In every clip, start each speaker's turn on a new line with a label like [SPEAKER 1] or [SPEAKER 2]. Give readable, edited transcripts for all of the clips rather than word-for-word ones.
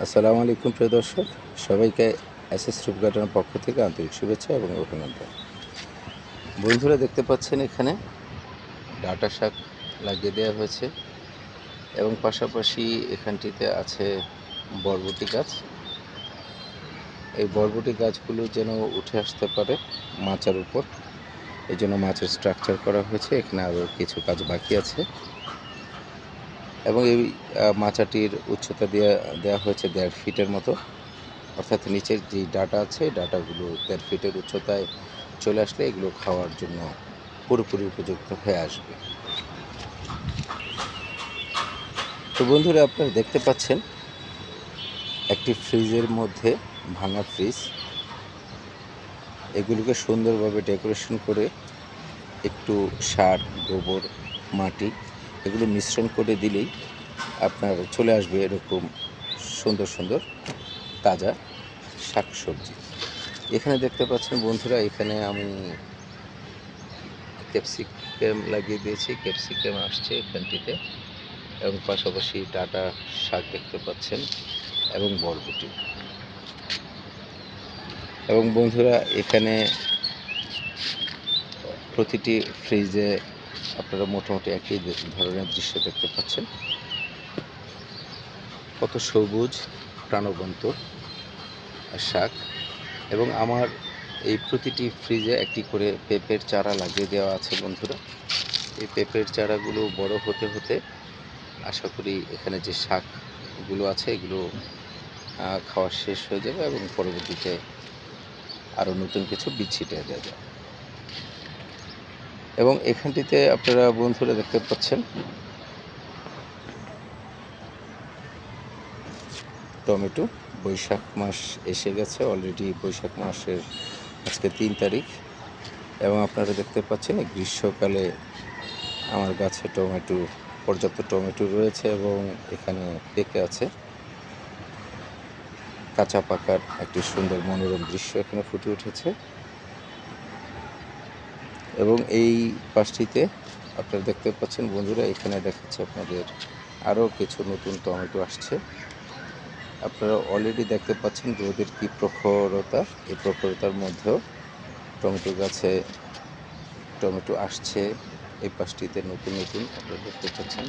[SPEAKER 1] আসসালামু আলাইকুম প্রিয় দর্শক, সবাইকে এসএস রূপ গার্ডেনের পক্ষ থেকে আন্তরিক শুভেচ্ছা এবং অভিনন্দন। বন্ধুরা, দেখতে পাচ্ছেন এখানে ডাঁটা শাক লাগিয়ে দেওয়া হয়েছে এবং পাশাপাশি এখানটিতে আছে বরবটি গাছ। এই বরবটি গাছগুলো যেন উঠে আসতে পারে মাচার উপর, এই জন্য মাছের স্ট্রাকচার করা হয়েছে। এখানে আরও কিছু কাজ বাকি আছে এবং এই মাচাটির উচ্চতা দেওয়া হয়েছে 1.5 ফিটের মতো, অর্থাৎ নিচের যে ডাটা আছে ডাটাগুলো 1.5 ফিটের উচ্চতায় চলে আসলে এগুলো খাওয়ার জন্য পুরোপুরি উপযুক্ত হয়ে আসবে। তো বন্ধুরা, আপনারা দেখতে পাচ্ছেন একটি ফ্রিজের মধ্যে ভাঙা ফ্রিজ, এগুলোকে সুন্দরভাবে ডেকোরেশন করে একটু সার, গোবর, মাটি এগুলো মিশ্রণ করে দিলেই আপনার চলে আসবে এরকম সুন্দর সুন্দর তাজা শাকসবজি। এখানে দেখতে পাচ্ছেন বন্ধুরা, এখানে আমি ক্যাপসিকাম লাগিয়ে দিয়েছি, ক্যাপসিকাম আসছে এখানটিতে এবং পাশাপাশি ডাঁটা শাক দেখতে পাচ্ছেন এবং বরবটি। এবং বন্ধুরা, এখানে প্রতিটি ফ্রিজে আপনারা মোটামুটি একই ধরনের দৃশ্য দেখতে পাচ্ছেন। কত সবুজ প্রাণবন্ত শাক। এবং আমার এই প্রতিটি ফ্রিজে একটি করে পেঁপের চারা লাগিয়ে দেওয়া আছে বন্ধুরা। এই পেঁপের চারাগুলো বড় হতে হতে আশা করি এখানে যে শাকগুলো আছে এগুলো খাওয়া শেষ হয়ে যাবে এবং পরবর্তীতে আরও নতুন কিছু বীজ ছিটিয়ে দেওয়া যাবে। এবং এখানটিতে আপনারা বন্ধুরা দেখতে পাচ্ছেন টমেটো। বৈশাখ মাস এসে গেছে অলরেডি, বৈশাখ মাসের আজকে 3 তারিখ এবং আপনারা দেখতে পাচ্ছেন গ্রীষ্মকালে আমার গাছে পর্যাপ্ত টমেটো রয়েছে এবং এখানে পেকে আছে। কাঁচা পাকার একটি সুন্দর মনোরম দৃশ্য এখানে ফুটে উঠেছে। এবং এই পাশটিতে আপনারা দেখতে পাচ্ছেন বন্ধুরা, এখানে দেখাচ্ছে আপনাদের আরও কিছু নতুন টমেটো আসছে। আপনারা অলরেডি দেখতে পাচ্ছেন রোদের কি প্রখরতা, এই প্রখরতার মধ্যেও টমেটো গাছে টমেটো আসছে। এই পাশটিতে নতুন নতুন আপনারা দেখতে পাচ্ছেন,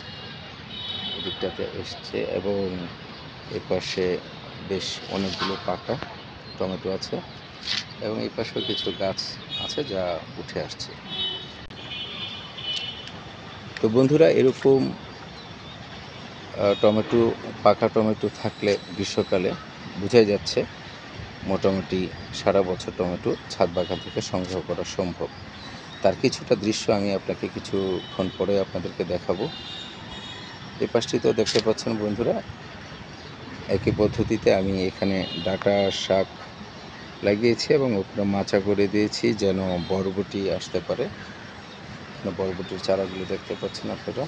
[SPEAKER 1] এদিকটাতে এসছে এবং এই পাশে বেশ অনেকগুলো পাকা টমেটো আছে এবং এই পাশেও কিছু গাছ আছে যা উঠে আসছে। তো বন্ধুরা, এরকম টমেটো, পাকা টমেটো থাকলে গ্রীষ্মকালে বোঝাই যাচ্ছে মোটামুটি সারা বছর টমেটো ছাদ বাগান থেকে সংগ্রহ করা সম্ভব। তার কিছুটা দৃশ্য আমি আপনাকে কিছুক্ষণ পরে আপনাদেরকে দেখাবো। এই পাশটিতেও দেখতে পাচ্ছেন বন্ধুরা, একই পদ্ধতিতে আমি এখানে ডাঁটা শাক লাগিয়েছি এবং ওপরে মাচা করে দিয়েছি যেন বরবটি আসতে পারে। বরবটির চারাগুলো দেখতে পাচ্ছেন আপনারা।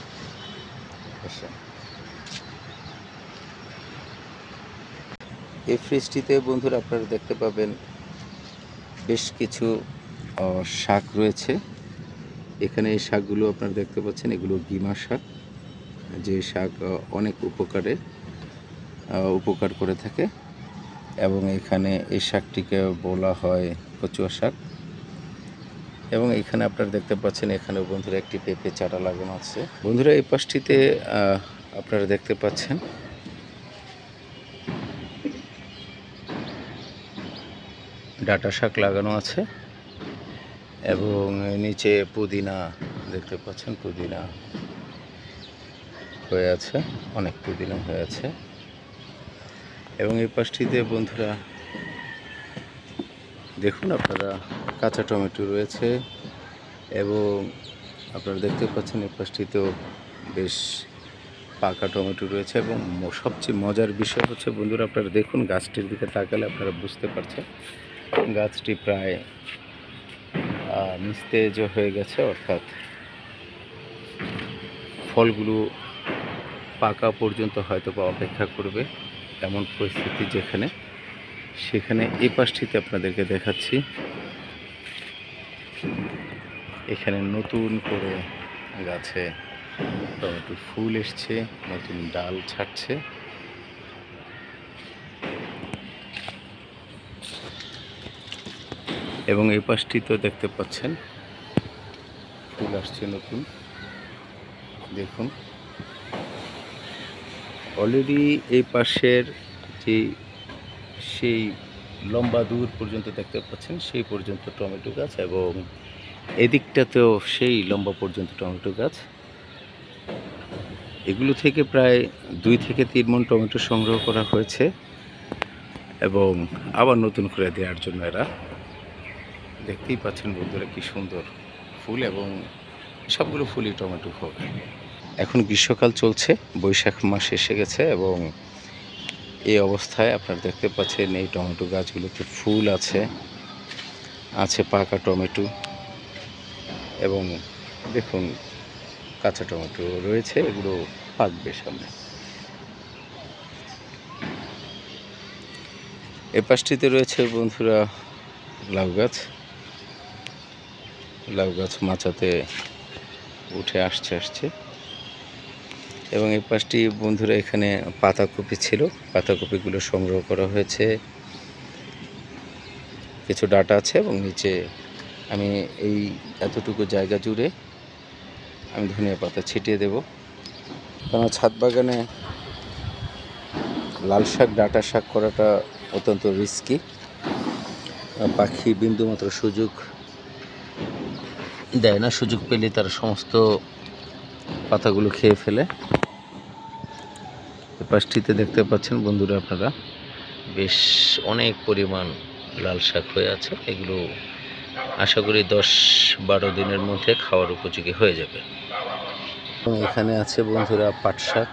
[SPEAKER 1] এই ফ্রিজটিতে বন্ধুরা আপনারা দেখতে পাবেন বেশ কিছু শাক রয়েছে। এখানে এই শাকগুলো আপনারা দেখতে পাচ্ছেন, এগুলো গিমা শাক, যে শাক অনেক উপকার করে থাকে এবং এখানে এই শাকটিকে বলা হয় কচুয়া শাক। এবং এখানে আপনারা দেখতে পাচ্ছেন এখানে বন্ধুরা একটি পেঁপে চারা লাগানো আছে। বন্ধুরা, এই পাশটিতে আপনারা দেখতে পাচ্ছেন ডাঁটা শাক লাগানো আছে এবং নিচে পুদিনা দেখতে পাচ্ছেন, পুদিনা হয়ে আছে, অনেক পুদিনা হয়ে আছে। এবং এই পাশটিতে বন্ধুরা দেখুন আপনারা কাঁচা টমেটো রয়েছে এবং আপনারা দেখতে পাচ্ছেন এই পাশটিতেও বেশ পাকা টমেটো রয়েছে। এবং সবচেয়ে মজার বিষয় হচ্ছে বন্ধুরা, আপনারা দেখুন গাছটির দিকে তাকালে আপনারা বুঝতে পারছেন গাছটি প্রায় নিস্তেজ হয়ে গেছে, অর্থাৎ ফলগুলো পাকা পর্যন্ত হয়তো বা অপেক্ষা করবে এমন পরিস্থিতি সেখানে এই পাশটিতে আপনাদেরকে দেখাচ্ছি। এখানে নতুন করে গাছে টমেটো ফুল এসছে, নতুন ডাল ছাড়ছে এবং এই পাশটি তো দেখতে পাচ্ছেন ফুল আসছে নতুন, দেখুন অলরেডি এই পাশের যে সেই লম্বা দূর পর্যন্ত দেখতে পাচ্ছেন সেই পর্যন্ত টমেটো গাছ, এবং এদিকটাতেও সেই লম্বা পর্যন্ত টমেটো গাছ। এগুলো থেকে প্রায় 2 থেকে 3 মণ টমেটো সংগ্রহ করা হয়েছে এবং আবার নতুন করে দেওয়ার জন্য এরা। দেখতেই পাচ্ছেন বন্ধুরা কি সুন্দর ফুল, এবং সবগুলো ফুলই টমেটো হবে। এখন গ্রীষ্মকাল চলছে, বৈশাখ মাস এসে গেছে এবং এই অবস্থায় আপনারা দেখতে পাচ্ছেন এই টমেটো গাছগুলোতে ফুল আছে পাকা টমেটো, এবং দেখুন কাঁচা টমেটো রয়েছে, এগুলো পাকবে সামনে। এ পাশটিতে রয়েছে বন্ধুরা লাউ গাছ মাচাতে উঠে আসছে, এবং এই পাশটি বন্ধুরা এখানে পাতাকপি ছিল, পাতাকপিগুলো সংগ্রহ করা হয়েছে, কিছু ডাটা আছে, এবং নিচে আমি এই এতটুকু জায়গা জুড়ে আমি ধনিয়া পাতা ছিটিয়ে দেব, কারণ ছাদ বাগানে লাল শাক ডাটা শাক করাটা অত্যন্ত রিস্কি। পাখি বিন্দুমাত্র সুযোগ দেয় না, সুযোগ পেলে তারা সমস্ত পাতাগুলো খেয়ে ফেলে। এই পাশটিতে দেখতে পাচ্ছেন বন্ধুরা আপনারা বেশ অনেক পরিমাণ লাল শাক হয়ে আছে, এগুলো আশা করি 10-12 দিনের মধ্যে খাওয়ার উপযোগী হয়ে যাবে। এবং এখানে আছে বন্ধুরা পাট শাক,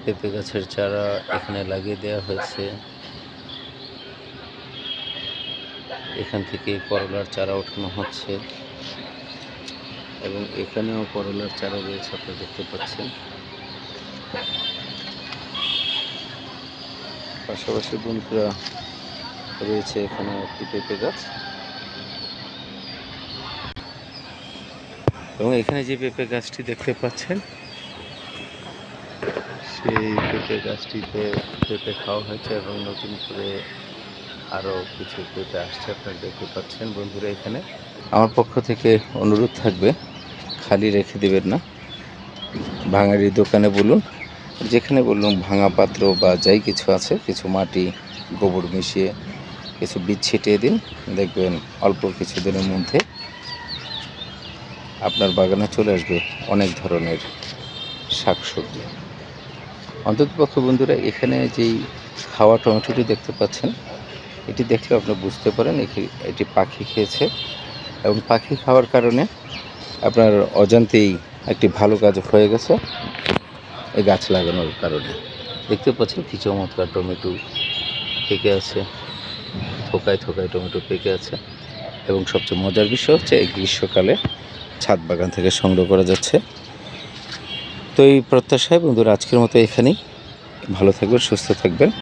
[SPEAKER 1] পেঁপে গাছের চারা এখানে লাগিয়ে দেওয়া হয়েছে, এখান থেকে করলার চারা ওঠানো হচ্ছে, এবং এখানেও করলার চারা রয়েছে আপনারা দেখতে পাচ্ছেন। পাশাপাশি বন্ধুরা রয়েছে এখানে একটি পেঁপে গাছ, এবং এখানে যে পেঁপে গাছটি দেখতে পাচ্ছেন সেই পেঁপে গাছটিতে পেঁপে খাওয়া হয়েছে, এবং নতুন করে আরও কিছু পেঁপে আসছে আপনারা দেখতে পাচ্ছেন বন্ধুরা। এখানে আমার পক্ষ থেকে অনুরোধ থাকবে খালি রেখে দেবেন না, ভাঙাড়ি দোকানে বলুন, যেখানে বলুন ভাঙা পাত্র বা যাই কিছু আছে, কিছু মাটি গোবর মিশিয়ে কিছু বীজ ছিটিয়ে দিন, দেখবেন অল্প কিছু দিনের মধ্যে আপনার বাগানে চলে আসবে অনেক ধরনের শাকসবজি। অন্ততপক্ষে বন্ধুরা এখানে যেই খাওয়া টমেটোটি দেখতে পাচ্ছেন, এটি দেখলে আপনারা বুঝতে পারেন এটি পাখি খেয়েছে, এবং পাখি খাওয়ার কারণে আপনার অজান্তেই একটি ভালো কাজ হয়ে গেছে এই গাছ লাগানোর কারণে। দেখতে পাচ্ছেন কি চমৎকার টমেটো পেকে আছে, থোকায় টমেটো পেকে আছে, এবং সবচেয়ে মজার বিষয় হচ্ছে এই গ্রীষ্মকালে ছাদ বাগান থেকে সংগ্রহ করা যাচ্ছে। তো এই প্রত্যাশায় বন্ধুরা আজকের মতো এখানেই, ভালো থাকবেন, সুস্থ থাকবেন।